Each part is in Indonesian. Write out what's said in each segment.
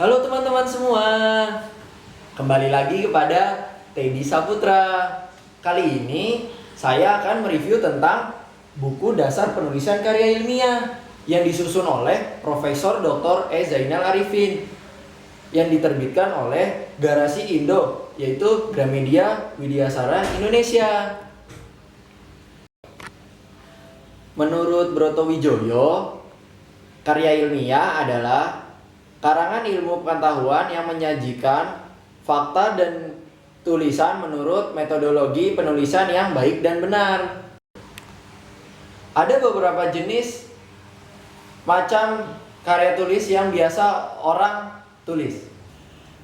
Halo teman-teman semua, kembali lagi kepada Teddy Saputra. Kali ini saya akan mereview tentang buku dasar penulisan karya ilmiah yang disusun oleh Profesor Dr. E. Zainal Arifin yang diterbitkan oleh Garasi Indo, yaitu Gramedia Widyasara Indonesia. Menurut Broto Wijoyo, karya ilmiah adalah karangan ilmu pengetahuan yang menyajikan fakta dan tulisan menurut metodologi penulisan yang baik dan benar. Ada beberapa jenis macam karya tulis yang biasa orang tulis.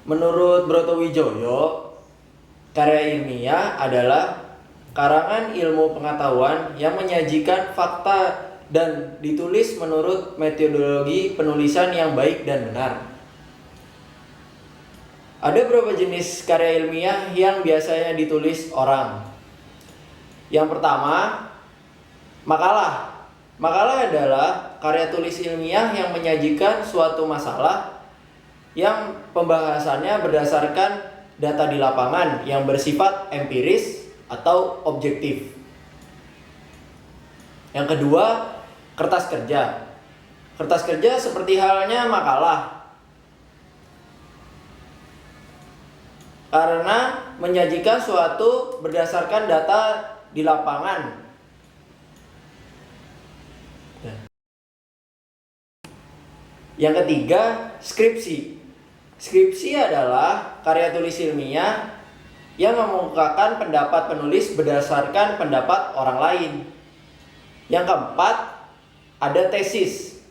Menurut Broto Wijoyo, karya ilmiah adalah karangan ilmu pengetahuan yang menyajikan fakta dan ditulis menurut metodologi penulisan yang baik dan benar. Ada beberapa jenis karya ilmiah yang biasanya ditulis orang. Yang pertama, makalah. Makalah adalah karya tulis ilmiah yang menyajikan suatu masalah yang pembahasannya berdasarkan data di lapangan yang bersifat empiris atau objektif. Yang kedua, kertas kerja. Kertas kerja seperti halnya makalah, karena menyajikan suatu berdasarkan data di lapangan. Yang ketiga, skripsi. Skripsi adalah karya tulis ilmiah yang mengemukakan pendapat penulis berdasarkan pendapat orang lain. Yang keempat, ada tesis.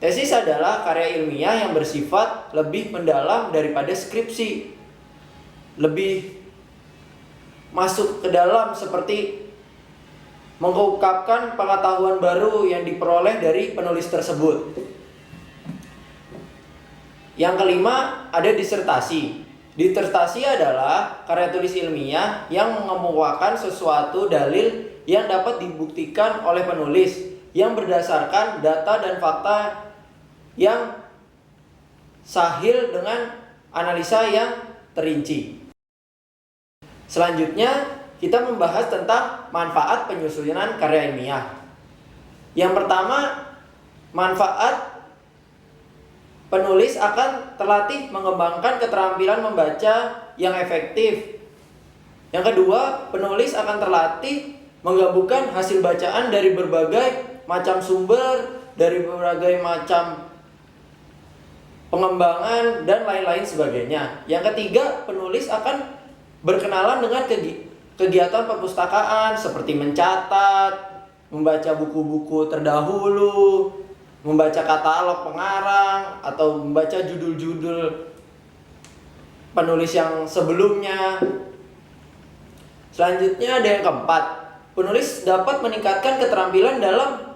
Tesis adalah karya ilmiah yang bersifat lebih mendalam daripada skripsi. Lebih masuk ke dalam, seperti mengungkapkan pengetahuan baru yang diperoleh dari penulis tersebut. Yang kelima, ada disertasi. Disertasi adalah karya tulis ilmiah yang mengemukakan sesuatu dalil yang dapat dibuktikan oleh penulis yang berdasarkan data dan fakta yang sahih dengan analisa yang terinci. Selanjutnya, kita membahas tentang manfaat penyusunan karya ilmiah. Yang pertama, manfaat penulis akan terlatih mengembangkan keterampilan membaca yang efektif. Yang kedua, penulis akan terlatih menggabungkan hasil bacaan dari berbagai macam sumber, dari berbagai macam pengembangan dan lain-lain sebagainya. Yang ketiga, penulis akan berkenalan dengan kegiatan perpustakaan seperti mencatat, membaca buku-buku terdahulu, membaca katalog pengarang, atau membaca judul-judul penulis yang sebelumnya. Selanjutnya ada yang keempat, penulis dapat meningkatkan keterampilan dalam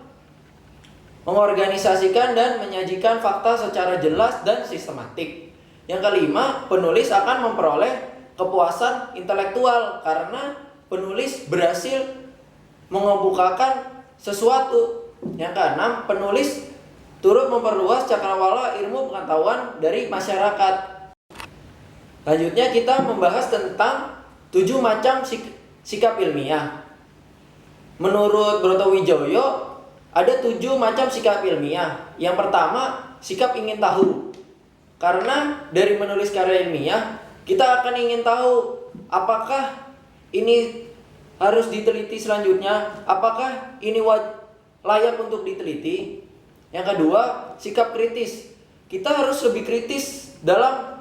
mengorganisasikan dan menyajikan fakta secara jelas dan sistematik. Yang kelima, penulis akan memperoleh kepuasan intelektual karena penulis berhasil mengemukakan sesuatu. Yang keenam, penulis turut memperluas cakrawala ilmu pengetahuan dari masyarakat. Lanjutnya kita membahas tentang 7 macam sikap ilmiah. Menurut Broto Wijoyo, ada 7 macam sikap ilmiah. Yang pertama, sikap ingin tahu. Karena dari menulis karya ilmiah, kita akan ingin tahu apakah ini harus diteliti selanjutnya, apakah ini layak untuk diteliti. Yang kedua, sikap kritis. Kita harus lebih kritis dalam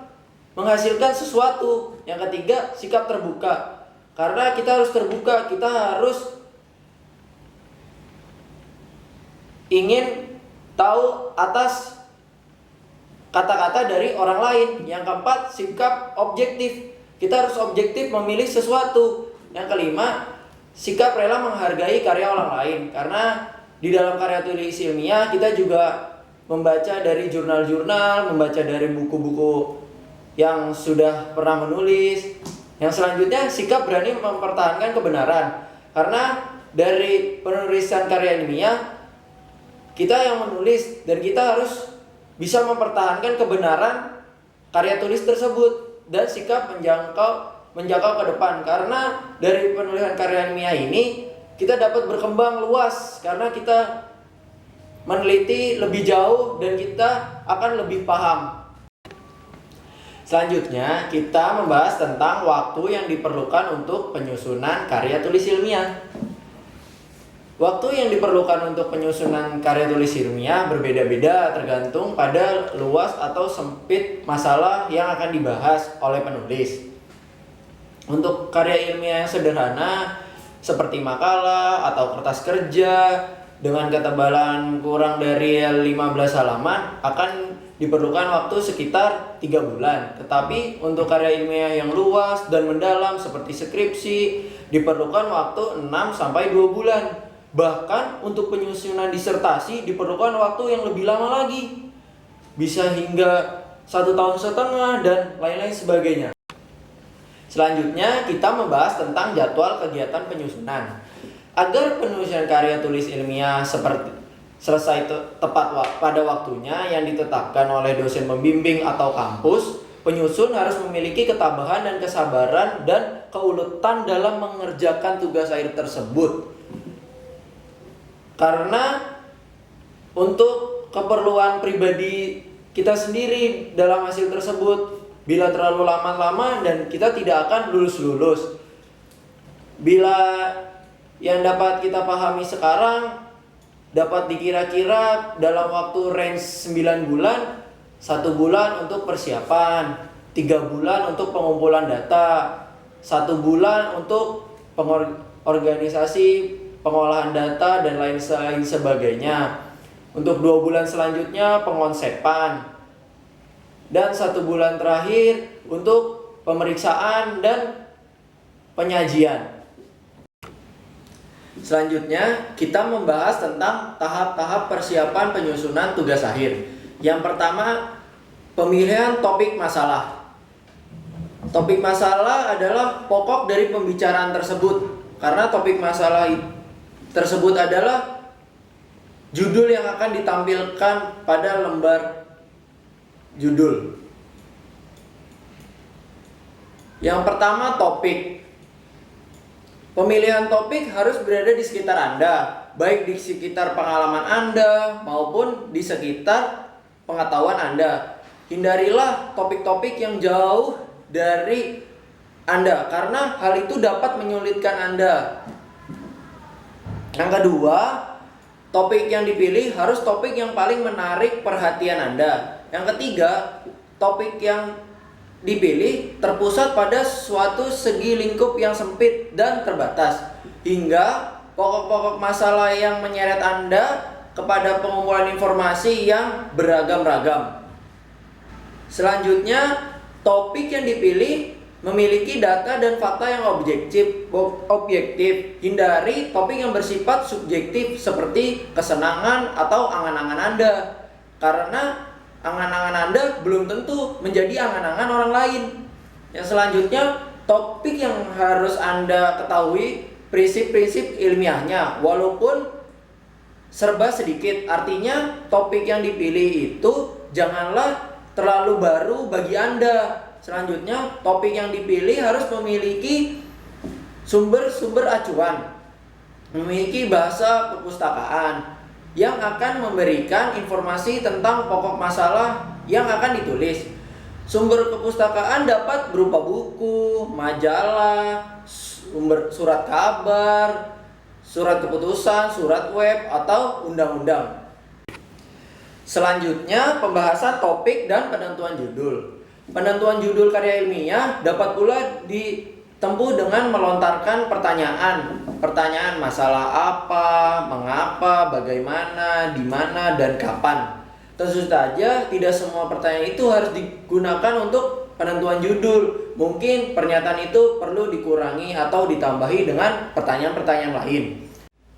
menghasilkan sesuatu. Yang ketiga, sikap terbuka. Karena kita harus terbuka, kita harus ingin tahu atas kata-kata dari orang lain. Yang keempat, sikap objektif. Kita harus objektif memilih sesuatu. Yang kelima, sikap rela menghargai karya orang lain. Karena di dalam karya tulis ilmiah kita juga membaca dari jurnal-jurnal, membaca dari buku-buku yang sudah pernah menulis. Yang selanjutnya, sikap berani mempertahankan kebenaran. Karena dari penulisan karya ilmiah, kita yang menulis dan kita harus bisa mempertahankan kebenaran karya tulis tersebut dan sikap menjangkau ke depan. Karena dari penulisan karya ilmiah ini kita dapat berkembang luas karena kita meneliti lebih jauh dan kita akan lebih paham. Selanjutnya kita membahas tentang waktu yang diperlukan untuk penyusunan karya tulis ilmiah. Waktu yang diperlukan untuk penyusunan karya tulis ilmiah berbeda-beda tergantung pada luas atau sempit masalah yang akan dibahas oleh penulis. Untuk karya ilmiah yang sederhana seperti makalah atau kertas kerja dengan ketebalan kurang dari 15 halaman akan diperlukan waktu sekitar 3 bulan. Tetapi untuk karya ilmiah yang luas dan mendalam seperti skripsi diperlukan waktu 6 sampai 2 bulan. Bahkan untuk penyusunan disertasi diperlukan waktu yang lebih lama lagi. Bisa hingga 1,5 tahun dan lain-lain sebagainya. Selanjutnya kita membahas tentang jadwal kegiatan penyusunan. Agar penulisan karya tulis ilmiah selesai tepat pada waktunya yang ditetapkan oleh dosen pembimbing atau kampus, penyusun harus memiliki ketabahan dan kesabaran dan keuletan dalam mengerjakan tugas akhir tersebut. Karena untuk keperluan pribadi kita sendiri dalam hasil tersebut, bila terlalu lama-lama dan kita tidak akan lulus-lulus. Bila yang dapat kita pahami sekarang dapat dikira-kira dalam waktu range 9 bulan, 1 bulan untuk persiapan, 3 bulan untuk pengumpulan data, 1 bulan untuk organisasi pengolahan data dan lain sebagainya. Untuk 2 bulan selanjutnya pengonsepan, dan 1 bulan terakhir untuk pemeriksaan dan penyajian. Selanjutnya kita membahas tentang tahap-tahap persiapan penyusunan tugas akhir. Yang pertama, pemilihan topik masalah. Topik masalah adalah pokok dari pembicaraan tersebut, karena topik masalah tersebut adalah judul yang akan ditampilkan pada lembar judul. Yang pertama, topik. Pemilihan topik harus berada di sekitar Anda, baik di sekitar pengalaman Anda maupun di sekitar pengetahuan Anda. Hindarilah topik-topik yang jauh dari Anda, karena hal itu dapat menyulitkan Anda. Yang kedua, topik yang dipilih harus topik yang paling menarik perhatian Anda. Yang ketiga, topik yang dipilih terpusat pada suatu segi lingkup yang sempit dan terbatas, hingga pokok-pokok masalah yang menyeret Anda kepada pengumpulan informasi yang beragam-ragam. Selanjutnya, topik yang dipilih memiliki data dan fakta yang objektif. Hindari topik yang bersifat subjektif seperti kesenangan atau angan-angan Anda, karena angan-angan Anda belum tentu menjadi angan-angan orang lain. Yang selanjutnya, topik yang harus Anda ketahui prinsip-prinsip ilmiahnya, walaupun serba sedikit. Artinya, topik yang dipilih itu janganlah terlalu baru bagi Anda. Selanjutnya, topik yang dipilih harus memiliki sumber-sumber acuan, memiliki bahasa perpustakaan yang akan memberikan informasi tentang pokok masalah yang akan ditulis. Sumber kepustakaan dapat berupa buku, majalah, surat kabar, surat keputusan, surat web, atau undang-undang. Selanjutnya, pembahasan topik dan penentuan judul. Penentuan judul karya ilmiah dapat pula ditempuh dengan melontarkan pertanyaan masalah apa, mengapa, bagaimana, di mana, dan kapan. Tentu saja tidak semua pertanyaan itu harus digunakan untuk penentuan judul. Mungkin pernyataan itu perlu dikurangi atau ditambahi dengan pertanyaan-pertanyaan lain.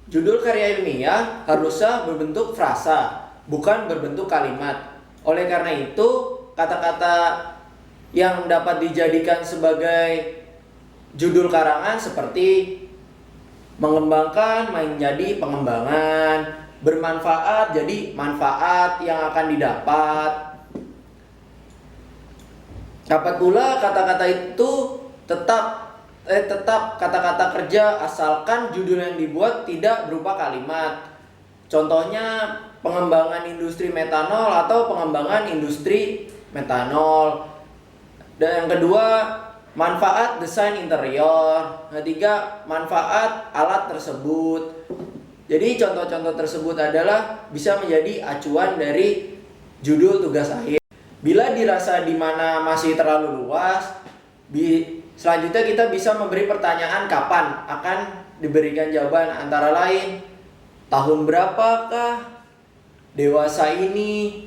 Judul karya ilmiah harusnya berbentuk frasa, bukan berbentuk kalimat. Oleh karena itu, kata-kata yang dapat dijadikan sebagai judul karangan seperti mengembangkan menjadi pengembangan, bermanfaat jadi manfaat yang akan didapat, Dapat pula kata-kata itu tetap kata-kata kerja asalkan judul yang dibuat tidak berupa kalimat. Contohnya pengembangan industri metanol atau pengembangan industri metanol. Dan yang kedua, manfaat desain interior. Ketiga, manfaat alat tersebut. Jadi contoh-contoh tersebut adalah bisa menjadi acuan dari judul tugas akhir. Bila dirasa di mana masih terlalu luas, selanjutnya kita bisa memberi pertanyaan kapan akan diberikan jawaban, antara lain tahun berapakah dewasa ini,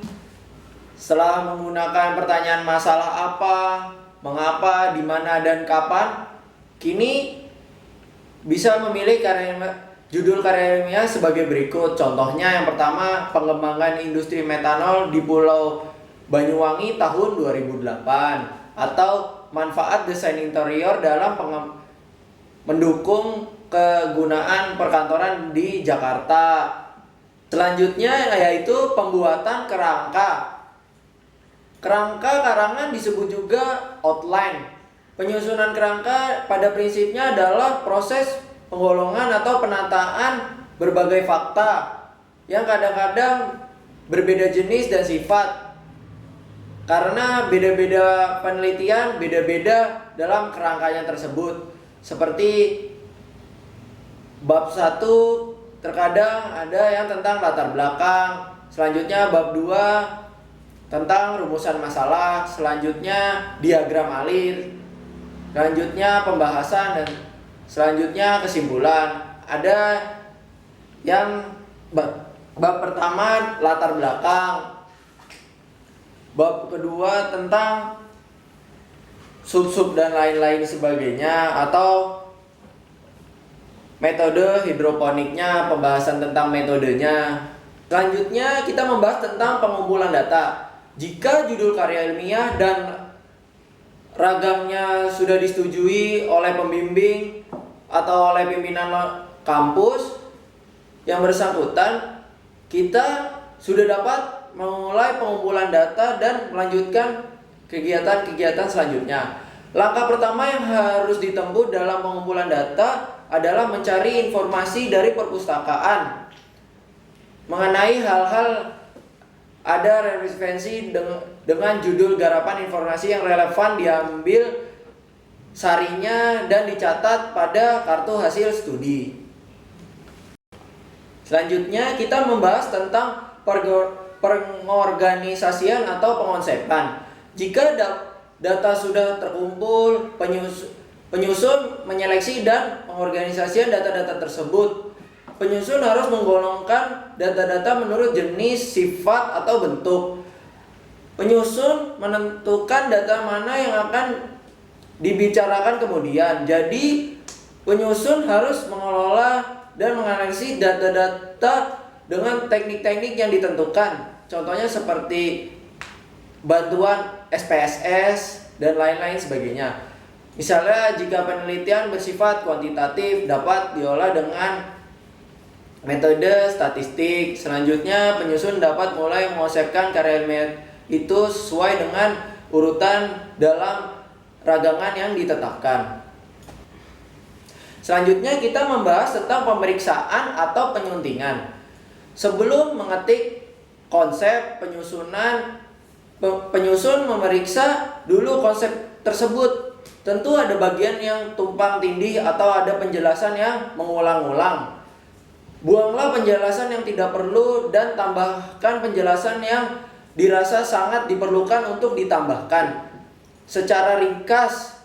setelah menggunakan pertanyaan masalah apa, mengapa, di mana, dan kapan. Kini bisa memilih judul karya ilmiah sebagai berikut. Contohnya yang pertama, pengembangan industri metanol di Pulau Banyuwangi tahun 2008, atau manfaat desain interior dalam mendukung kegunaan perkantoran di Jakarta. Selanjutnya yaitu pembuatan kerangka. Kerangka karangan disebut juga outline. Penyusunan kerangka pada prinsipnya adalah proses penggolongan atau penataan berbagai fakta yang kadang-kadang berbeda jenis dan sifat. Karena beda-beda penelitian, beda-beda dalam kerangkanya tersebut. Seperti bab 1 terkadang ada yang tentang latar belakang. Selanjutnya bab 2 tentang rumusan masalah. Selanjutnya diagram alir. Selanjutnya pembahasan, dan selanjutnya kesimpulan. Ada yang bab pertama latar belakang. Bab kedua tentang sub-sub dan lain-lain sebagainya, atau metode hidroponiknya, pembahasan tentang metodenya. Selanjutnya kita membahas tentang pengumpulan data. Jika judul karya ilmiah dan ragamnya sudah disetujui oleh pembimbing atau oleh pimpinan kampus yang bersangkutan, kita sudah dapat memulai pengumpulan data dan melanjutkan kegiatan-kegiatan selanjutnya. Langkah pertama yang harus ditempuh dalam pengumpulan data adalah mencari informasi dari perpustakaan mengenai hal-hal ada referensi dengan judul garapan informasi yang relevan, diambil sarinya dan dicatat pada kartu hasil studi. Selanjutnya kita membahas tentang pengorganisasian atau pengonsepan. Jika data sudah terkumpul, penyusun, menyeleksi, dan pengorganisasian data-data tersebut. Penyusun harus menggolongkan data-data menurut jenis, sifat, atau bentuk. Penyusun menentukan data mana yang akan dibicarakan kemudian. Jadi, penyusun harus mengelola dan menganalisis data-data dengan teknik-teknik yang ditentukan. Contohnya seperti bantuan SPSS dan lain-lain sebagainya. Misalnya jika penelitian bersifat kuantitatif dapat diolah dengan metode statistik. Selanjutnya penyusun dapat mulai mengonsepkan karya ilmiah itu sesuai dengan urutan dalam ragangan yang ditetapkan. Selanjutnya kita membahas tentang pemeriksaan atau penyuntingan. Sebelum mengetik konsep penyusun memeriksa dulu konsep tersebut. Tentu ada bagian yang tumpang tindih atau ada penjelasan yang mengulang-ulang. Buanglah penjelasan yang tidak perlu dan tambahkan penjelasan yang dirasa sangat diperlukan untuk ditambahkan. Secara ringkas,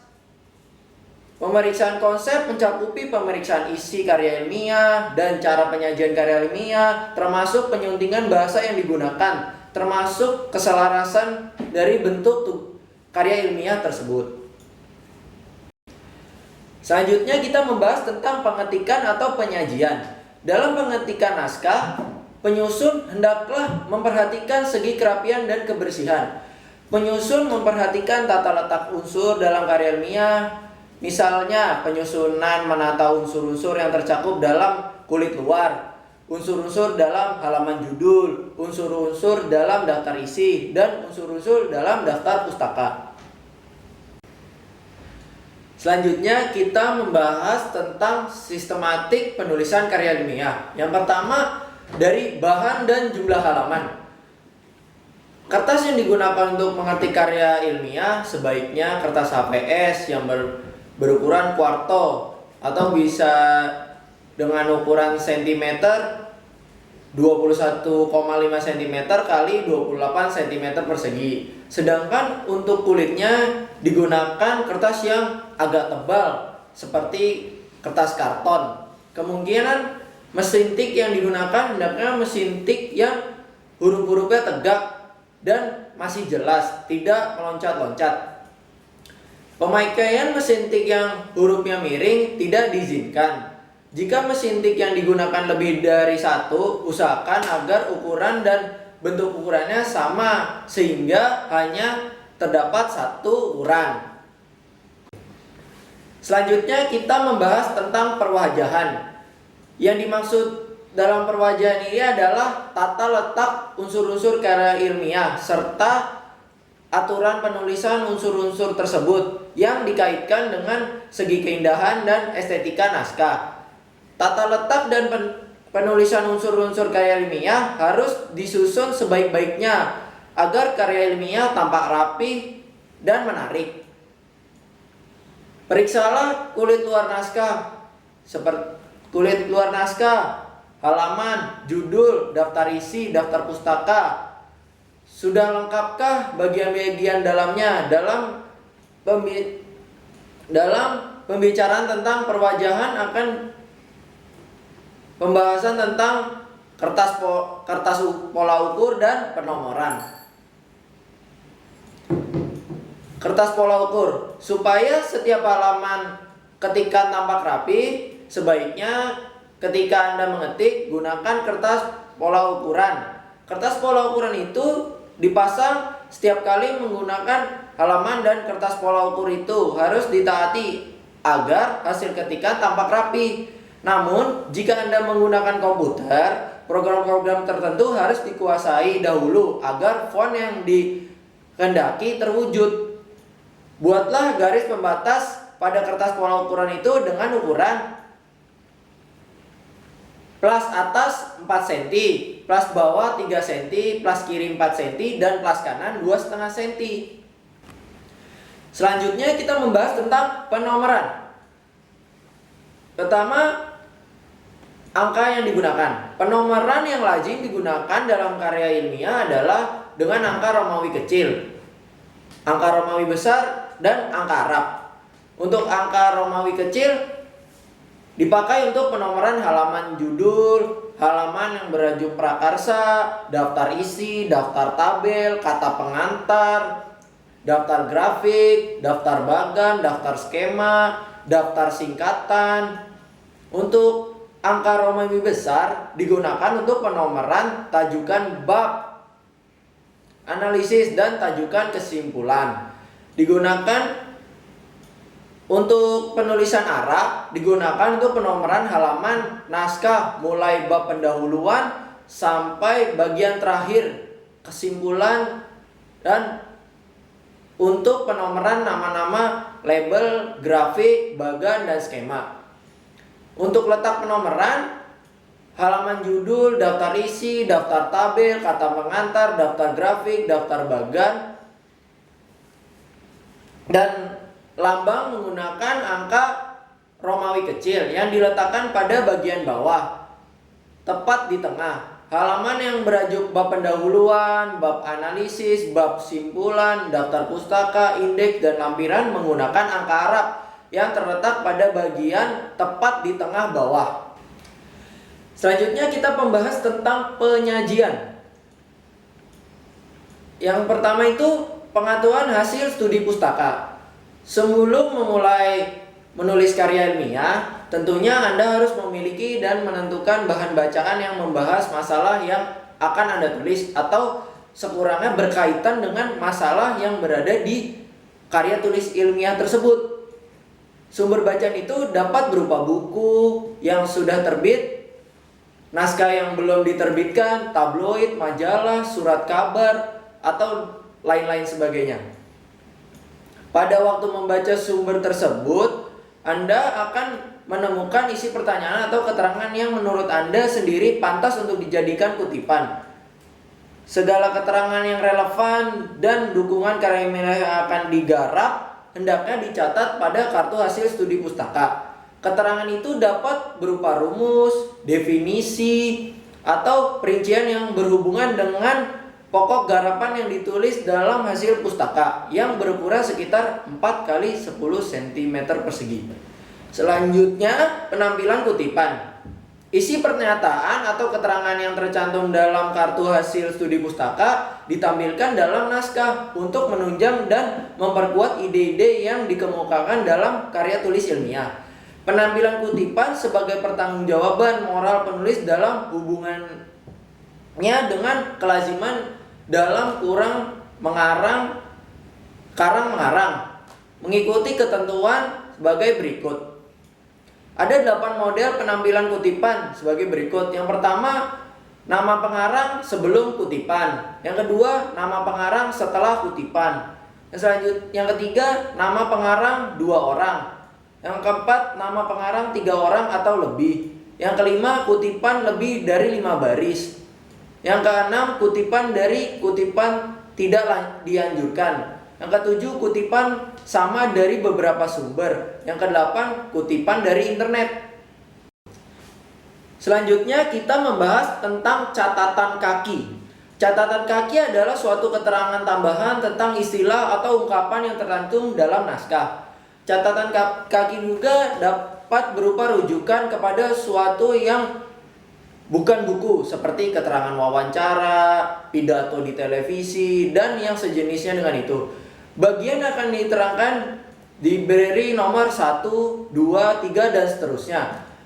pemeriksaan konsep mencakupi pemeriksaan isi karya ilmiah dan cara penyajian karya ilmiah, termasuk penyuntingan bahasa yang digunakan, termasuk keselarasan dari bentuk karya ilmiah tersebut. Selanjutnya kita membahas tentang pengetikan atau penyajian. Dalam pengetikan naskah, penyusun hendaklah memperhatikan segi kerapian dan kebersihan. Penyusun memperhatikan tata letak unsur dalam karya ilmiah. Misalnya penyusunan menata unsur-unsur yang tercakup dalam kulit luar, unsur-unsur dalam halaman judul, unsur-unsur dalam daftar isi, dan unsur-unsur dalam daftar pustaka. Selanjutnya kita membahas tentang sistematik penulisan karya ilmiah. Yang pertama dari bahan dan jumlah halaman. Kertas yang digunakan untuk mengetik karya ilmiah sebaiknya kertas HVS yang berukuran kuarto atau bisa dengan ukuran cm 21,5 cm kali 28 cm persegi. Sedangkan untuk kulitnya digunakan kertas yang agak tebal seperti kertas karton. Kemungkinan mesin tik yang digunakan hendaknya mesin tik yang huruf-hurufnya tegak dan masih jelas, tidak meloncat-loncat. Pemakaian mesin tik yang hurufnya miring tidak diizinkan. Jika mesin tik yang digunakan lebih dari satu, usahakan agar ukuran dan bentuk ukurannya sama sehingga hanya terdapat satu ukuran. Selanjutnya kita membahas tentang perwajahan. Yang dimaksud dalam perwajahan ini adalah tata letak unsur-unsur karya ilmiah serta aturan penulisan unsur-unsur tersebut yang dikaitkan dengan segi keindahan dan estetika naskah. Tata letak dan penulisan unsur-unsur karya ilmiah harus disusun sebaik-baiknya agar karya ilmiah tampak rapi dan menarik. Periksalah kulit luar naskah, seperti kulit luar naskah, halaman, judul, daftar isi, daftar pustaka. Sudah lengkapkah bagian-bagian dalamnya? Dalam pembicaraan tentang perwajahan akan pembahasan tentang kertas pola ukur dan penomoran. Kertas pola ukur, supaya setiap halaman ketika tampak rapi, sebaiknya ketika Anda mengetik gunakan kertas pola ukuran. Kertas pola ukuran itu dipasang setiap kali menggunakan halaman dan kertas pola ukur itu harus ditaati agar hasil ketikan tampak rapi. Namun, jika Anda menggunakan komputer, program-program tertentu harus dikuasai dahulu agar font yang dikehendaki terwujud. Buatlah garis pembatas pada kertas pola ukuran itu dengan ukuran plus atas 4 cm, plus bawah 3 cm, plus kiri 4 cm, dan plus kanan 2,5 cm. Selanjutnya kita membahas tentang penomoran. Pertama, angka yang digunakan. Penomoran yang lazim digunakan dalam karya ilmiah adalah dengan angka Romawi kecil, angka Romawi besar, dan angka Arab. Untuk angka Romawi kecil dipakai untuk penomoran halaman judul, halaman yang beraju prakarsa, daftar isi, daftar tabel, kata pengantar, daftar grafik, daftar bagan, daftar skema, daftar singkatan. Untuk angka Romawi besar digunakan untuk penomoran tajukan bab, analisis, dan tajukan kesimpulan. Digunakan untuk penulisan Arab, digunakan untuk penomoran halaman naskah mulai bab pendahuluan sampai bagian terakhir kesimpulan, dan untuk penomoran nama-nama, label, grafik, bagan, dan skema. Untuk letak penomoran halaman judul, daftar isi, daftar tabel, kata pengantar, daftar grafik, daftar bagan, dan lambang menggunakan angka Romawi kecil yang diletakkan pada bagian bawah, tepat di tengah. Halaman yang berajuk bab pendahuluan, bab analisis, bab simpulan, daftar pustaka, indeks, dan lampiran menggunakan angka Arab yang terletak pada bagian tepat di tengah bawah. Selanjutnya kita membahas tentang penyajian. Yang pertama itu pengetahuan hasil studi pustaka. Sebelum memulai menulis karya ilmiah, tentunya Anda harus memiliki dan menentukan bahan bacaan yang membahas masalah yang akan Anda tulis atau sekurangnya berkaitan dengan masalah yang berada di karya tulis ilmiah tersebut. Sumber bacaan itu dapat berupa buku yang sudah terbit, naskah yang belum diterbitkan, tabloid, majalah, surat kabar, atau lain-lain sebagainya. Pada waktu membaca sumber tersebut, Anda akan menemukan isi pertanyaan atau keterangan yang menurut Anda sendiri pantas untuk dijadikan kutipan. Segala keterangan yang relevan dan dukungan karya ilmiah yang akan digarap hendaknya dicatat pada kartu hasil studi pustaka. Keterangan itu dapat berupa rumus, definisi, atau perincian yang berhubungan dengan pokok garapan yang ditulis dalam hasil pustaka yang berukuran sekitar 4 x 10 cm persegi. Selanjutnya, penampilan kutipan. Isi pernyataan atau keterangan yang tercantum dalam kartu hasil studi pustaka ditampilkan dalam naskah untuk menunjang dan memperkuat ide-ide yang dikemukakan dalam karya tulis ilmiah. Penampilan kutipan sebagai pertanggungjawaban moral penulis dalam hubungannya dengan kelaziman dalam karang mengarang, mengikuti ketentuan sebagai berikut. Ada 8 model penampilan kutipan sebagai berikut. Yang pertama, nama pengarang sebelum kutipan. Yang kedua, nama pengarang setelah kutipan. Yang ketiga, nama pengarang 2 orang. Yang keempat, nama pengarang 3 orang atau lebih. Yang kelima, kutipan lebih dari 5 baris. Yang keenam, kutipan dari kutipan tidak dianjurkan. Yang ketujuh, kutipan sama dari beberapa sumber. Yang kedelapan, kutipan dari internet. Selanjutnya kita membahas tentang catatan kaki. Catatan kaki adalah suatu keterangan tambahan tentang istilah atau ungkapan yang tercantum dalam naskah. Catatan kaki juga dapat berupa rujukan kepada suatu yang bukan buku, seperti keterangan wawancara, pidato di televisi, dan yang sejenisnya dengan itu. Bagian akan diterangkan diberi nomor 1, 2, 3, dan seterusnya.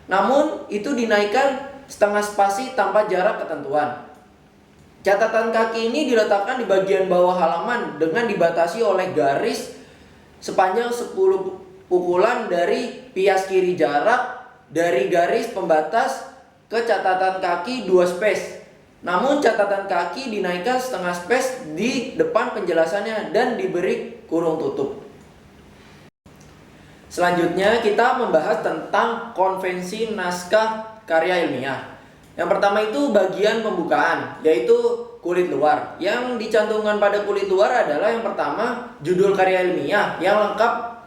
Namun itu dinaikkan setengah spasi tanpa jarak ketentuan. Catatan kaki ini diletakkan di bagian bawah halaman dengan dibatasi oleh garis sepanjang 10 pukulan dari pias kiri jarak dari garis pembatas ke catatan kaki 2 space. Namun catatan kaki dinaikkan setengah space di depan penjelasannya dan diberi kurung tutup. Selanjutnya kita membahas tentang konvensi naskah karya ilmiah. Yang pertama itu bagian pembukaan, yaitu kulit luar. Yang dicantumkan pada kulit luar adalah yang pertama, judul karya ilmiah yang lengkap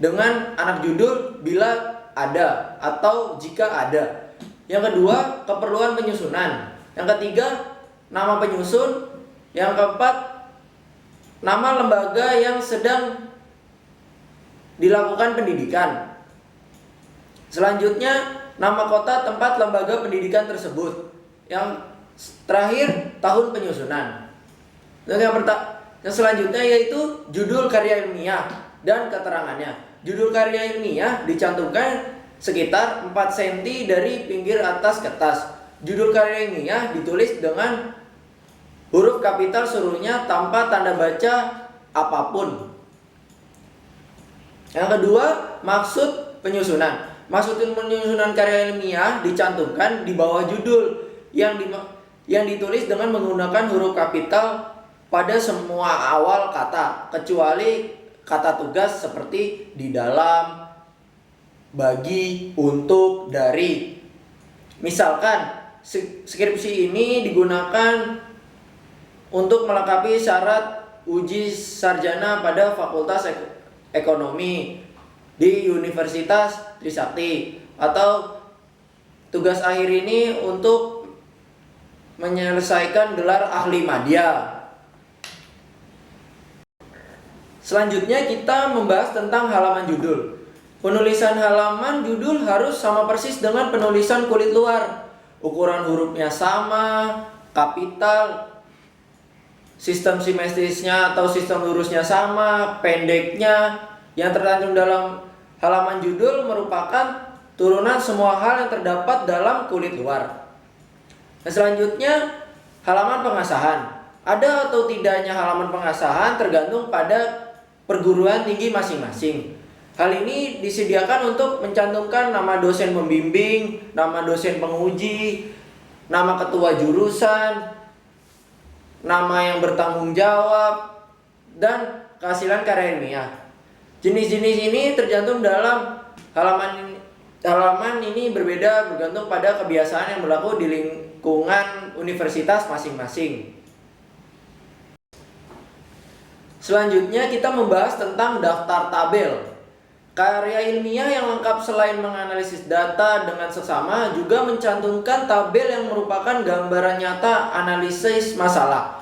dengan anak judul bila ada atau jika ada. Yang kedua, keperluan penyusunan. Yang ketiga, nama penyusun. Yang keempat, nama lembaga yang sedang dilakukan pendidikan. Selanjutnya, nama kota tempat lembaga pendidikan tersebut. Yang terakhir, tahun penyusunan. Dan yang selanjutnya yaitu judul karya ilmiah dan keterangannya. Judul karya ilmiah dicantumkan sekitar 4 cm dari pinggir atas kertas. Judul karya ilmiah ditulis dengan huruf kapital seluruhnya tanpa tanda baca apapun. Yang kedua, maksud penyusunan. Maksud penyusunan karya ilmiah dicantumkan di bawah judul yang ditulis dengan menggunakan huruf kapital pada semua awal kata, kecuali kata tugas seperti di dalam, bagi, untuk, dari. Misalkan skripsi ini digunakan untuk melengkapi syarat uji sarjana pada Fakultas Ekonomi di Universitas Trisakti, atau tugas akhir ini untuk menyelesaikan gelar ahli madya. Selanjutnya kita membahas tentang halaman judul. Penulisan halaman judul harus sama persis dengan penulisan kulit luar. Ukuran hurufnya sama, kapital, sistem simetrisnya atau sistem lurusnya sama, pendeknya. Yang tercantum dalam halaman judul merupakan turunan semua hal yang terdapat dalam kulit luar. Nah, selanjutnya halaman pengasahan. Ada atau tidaknya halaman pengasahan tergantung pada perguruan tinggi masing-masing. Hal ini disediakan untuk mencantumkan nama dosen pembimbing, nama dosen penguji, nama ketua jurusan, nama yang bertanggung jawab, dan kehasilan karya ilmiah. Jenis-jenis ini tercantum dalam halaman ini berbeda bergantung pada kebiasaan yang berlaku di lingkungan universitas masing-masing. Selanjutnya kita membahas tentang daftar tabel. Karya ilmiah yang lengkap selain menganalisis data dengan seksama juga mencantumkan tabel yang merupakan gambaran nyata analisis masalah.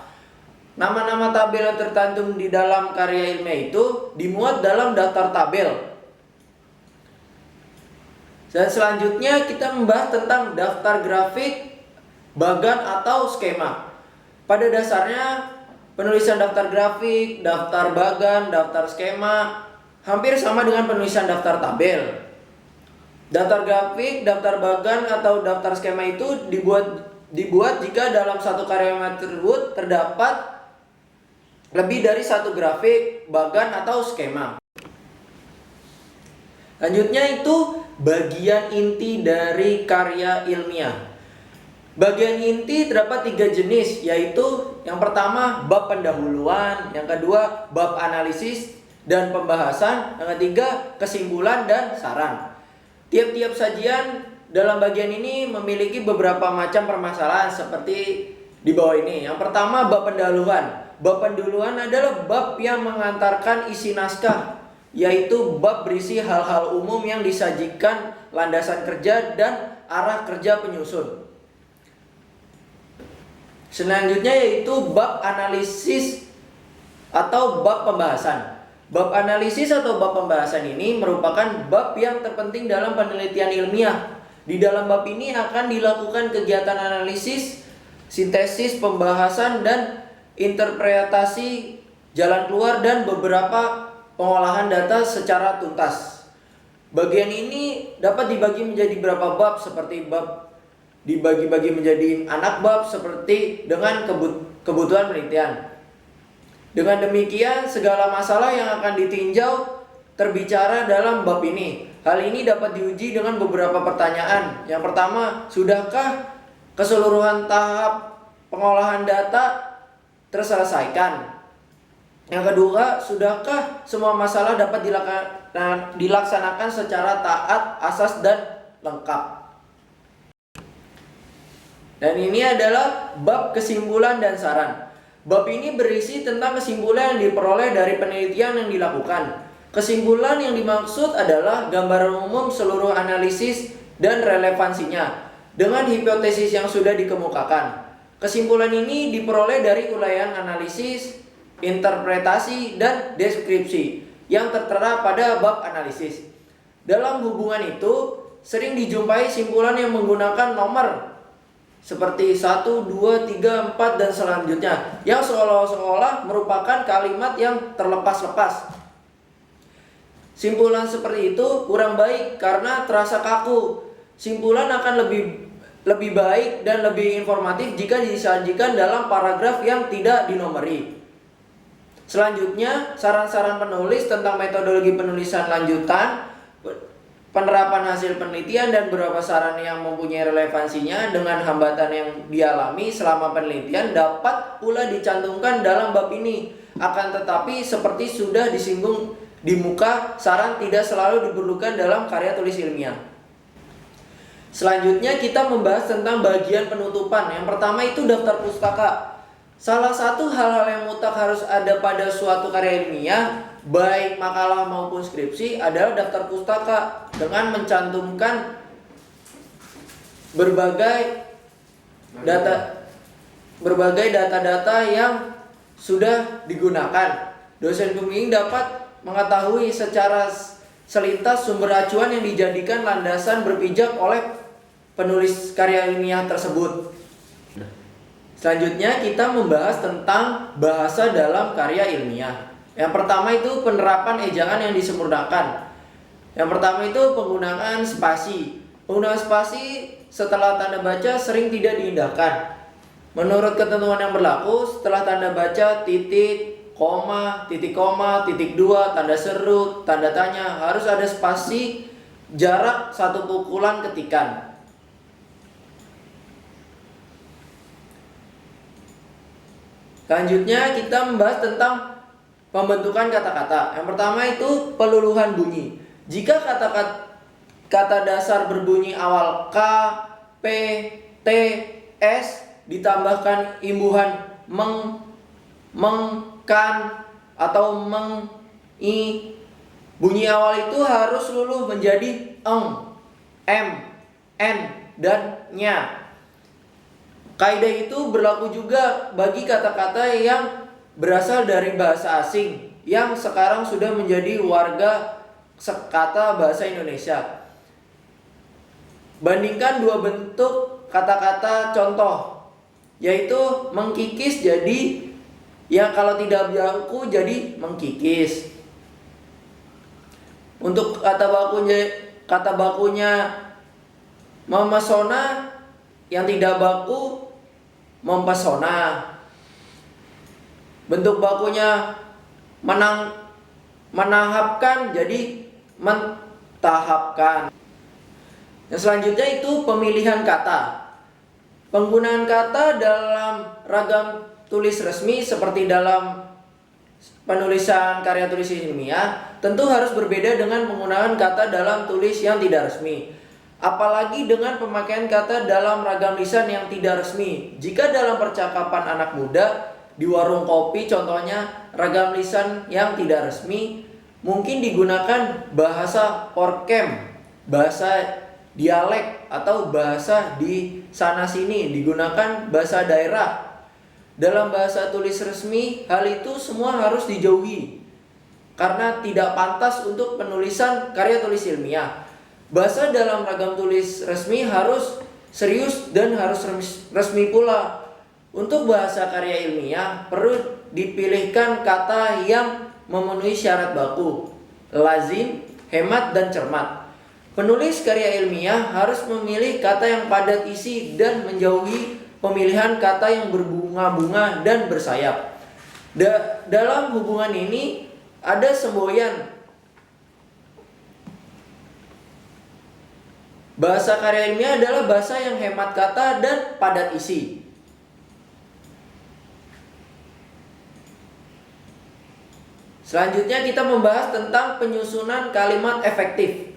Nama-nama tabel yang tercantum di dalam karya ilmiah itu dimuat dalam daftar tabel. Dan selanjutnya kita membahas tentang daftar grafik, bagan atau skema. Pada dasarnya penulisan daftar grafik, daftar bagan, daftar skema hampir sama dengan penulisan daftar tabel. Daftar grafik, daftar bagan atau daftar skema itu dibuat jika dalam satu karya ilmiah tersebut terdapat lebih dari satu grafik, bagan atau skema. Selanjutnya itu bagian inti dari karya ilmiah. Bagian inti terdapat 3 jenis, yaitu yang pertama bab pendahuluan, yang kedua bab analisis dan pembahasan, yang ketiga kesimpulan dan saran. Tiap-tiap sajian dalam bagian ini memiliki beberapa macam permasalahan seperti di bawah ini. Yang pertama bab pendahuluan. Bab pendahuluan adalah bab yang mengantarkan isi naskah, yaitu bab berisi hal-hal umum yang disajikan, landasan kerja dan arah kerja penyusun. Selanjutnya yaitu bab analisis atau bab pembahasan. Bab analisis atau bab pembahasan ini merupakan bab yang terpenting dalam penelitian ilmiah. Di dalam bab ini akan dilakukan kegiatan analisis, sintesis, pembahasan, dan interpretasi jalan keluar dan beberapa pengolahan data secara tuntas. Bagian ini dapat dibagi menjadi beberapa bab, seperti bab dibagi-bagi menjadi anak bab seperti dengan kebutuhan penelitian. Dengan demikian, segala masalah yang akan ditinjau terbicara dalam bab ini. Hal ini dapat diuji dengan beberapa pertanyaan. Yang pertama, sudahkah keseluruhan tahap pengolahan data terselesaikan? Yang kedua, sudahkah semua masalah dapat dilaksanakan secara taat, asas, dan lengkap? Dan ini adalah bab kesimpulan dan saran. Bab ini berisi tentang kesimpulan yang diperoleh dari penelitian yang dilakukan. Kesimpulan yang dimaksud adalah gambaran umum seluruh analisis dan relevansinya dengan hipotesis yang sudah dikemukakan. Kesimpulan ini diperoleh dari uraian analisis, interpretasi, dan deskripsi yang tertera pada bab analisis. Dalam hubungan itu, sering dijumpai simpulan yang menggunakan nomor seperti 1, 2, 3, 4 dan selanjutnya, yang seolah-olah merupakan kalimat yang terlepas-lepas. Simpulan seperti itu kurang baik karena terasa kaku. Simpulan akan lebih baik dan lebih informatif jika disajikan dalam paragraf yang tidak dinomori. Selanjutnya, saran-saran penulis tentang metodologi penulisan lanjutan, penerapan hasil penelitian, dan beberapa saran yang mempunyai relevansinya dengan hambatan yang dialami selama penelitian dapat pula dicantumkan dalam bab ini. Akan tetapi, seperti sudah disinggung di muka, saran tidak selalu diperlukan dalam karya tulis ilmiah. Selanjutnya kita membahas tentang bagian penutupan. Yang pertama itu daftar pustaka. Salah satu hal-hal yang mutlak harus ada pada suatu karya ilmiah, baik makalah maupun skripsi, adalah daftar pustaka dengan mencantumkan berbagai data-data yang sudah digunakan. Dosen pembimbing dapat mengetahui secara selintas sumber acuan yang dijadikan landasan berpijak oleh penulis karya ilmiah tersebut. Selanjutnya kita membahas tentang bahasa dalam karya ilmiah. Yang pertama itu penerapan ejaan yang disempurnakan. Yang pertama itu penggunaan spasi. Penggunaan spasi setelah tanda baca sering tidak diindahkan. Menurut ketentuan yang berlaku, setelah tanda baca titik, koma, titik koma, titik dua, tanda seru, tanda tanya, harus ada spasi jarak satu pukulan ketikan. Selanjutnya kita membahas tentang pembentukan kata-kata. Yang pertama itu peluluhan bunyi. Jika kata dasar berbunyi awal k, p, t, s ditambahkan imbuhan meng, kan atau meng, i, bunyi awal itu harus luluh menjadi eng, m, n, dan nya. Kaidah itu berlaku juga bagi kata-kata yang berasal dari bahasa asing yang sekarang sudah menjadi warga kata bahasa Indonesia. Bandingkan dua bentuk kata-kata contoh, yaitu mengkikis jadi ya kalau tidak baku jadi mengkikis. Untuk kata bakunya memesona yang tidak baku mempesona. Bentuk bakunya menahapkan jadi mentahapkan. Yang selanjutnya itu pemilihan kata. Penggunaan kata dalam ragam tulis resmi seperti dalam penulisan karya tulis ilmiah tentu harus berbeda dengan penggunaan kata dalam tulis yang tidak resmi. Apalagi dengan pemakaian kata dalam ragam lisan yang tidak resmi. Jika dalam percakapan anak muda di warung kopi contohnya ragam lisan yang tidak resmi, mungkin digunakan bahasa porkem, bahasa dialek atau bahasa di sana sini, digunakan bahasa daerah. Dalam bahasa tulis resmi, hal itu semua harus dijauhi karena tidak pantas untuk penulisan karya tulis ilmiah. Bahasa dalam ragam tulis resmi harus serius dan harus resmi pula. Untuk bahasa karya ilmiah perlu dipilihkan kata yang memenuhi syarat baku, lazim, hemat, dan cermat. Penulis karya ilmiah harus memilih kata yang padat isi dan menjauhi pemilihan kata yang berbunga-bunga dan bersayap. Dalam hubungan ini ada semboyan. Bahasa karya ilmiah adalah bahasa yang hemat kata dan padat isi. Selanjutnya kita membahas tentang penyusunan kalimat efektif.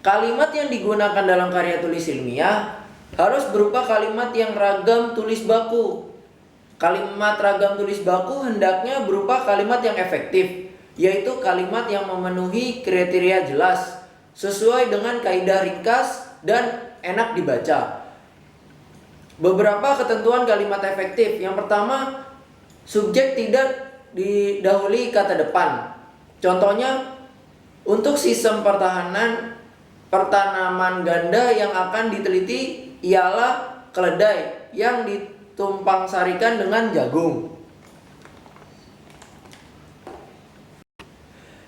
Kalimat yang digunakan dalam karya tulis ilmiah harus berupa kalimat yang ragam tulis baku. Kalimat ragam tulis baku hendaknya berupa kalimat yang efektif, yaitu kalimat yang memenuhi kriteria jelas, sesuai dengan kaidah ringkas dan enak dibaca. Beberapa ketentuan kalimat efektif. Yang pertama, subjek tidak didahului kata depan. Contohnya, untuk sistem pertanaman ganda yang akan diteliti ialah keledai yang ditumpang sarikan dengan jagung.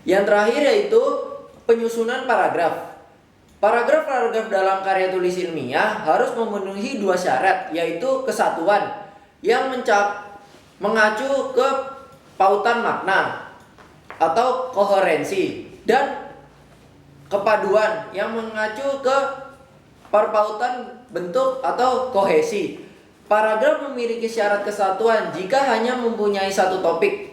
Yang terakhir yaitu penyusunan paragraf. Paragraf-paragraf dalam karya tulis ilmiah harus memenuhi dua syarat, yaitu kesatuan yang mengacu ke pautan makna atau koherensi, dan kepaduan yang mengacu ke perpautan bentuk atau kohesi. Paragraf memiliki syarat kesatuan jika hanya mempunyai satu topik.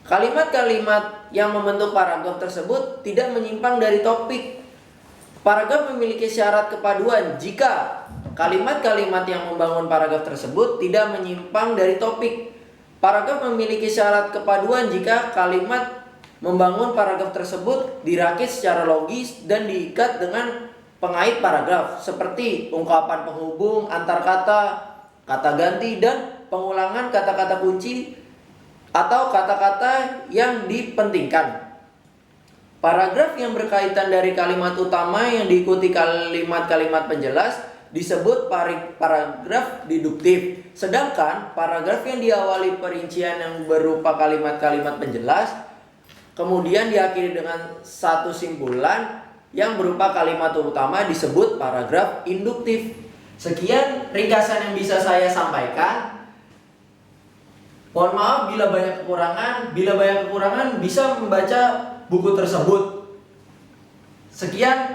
Kalimat-kalimat yang membentuk paragraf tersebut tidak menyimpang dari topik. Paragraf memiliki syarat kepaduan jika kalimat-kalimat yang membangun paragraf tersebut tidak menyimpang dari topik. Paragraf memiliki syarat kepaduan jika kalimat membangun paragraf tersebut dirakit secara logis dan diikat dengan pengait paragraf seperti ungkapan penghubung antar kata, kata ganti, dan pengulangan kata-kata kunci atau kata-kata yang dipentingkan. Paragraf yang berkaitan dari kalimat utama yang diikuti kalimat-kalimat penjelas disebut paragraf deduktif. Sedangkan paragraf yang diawali perincian yang berupa kalimat-kalimat penjelas kemudian diakhiri dengan satu simpulan yang berupa kalimat utama disebut paragraf induktif. Sekian ringkasan yang bisa saya sampaikan. Mohon maaf bila banyak kekurangan. Bila banyak kekurangan bisa membaca buku tersebut. Sekian.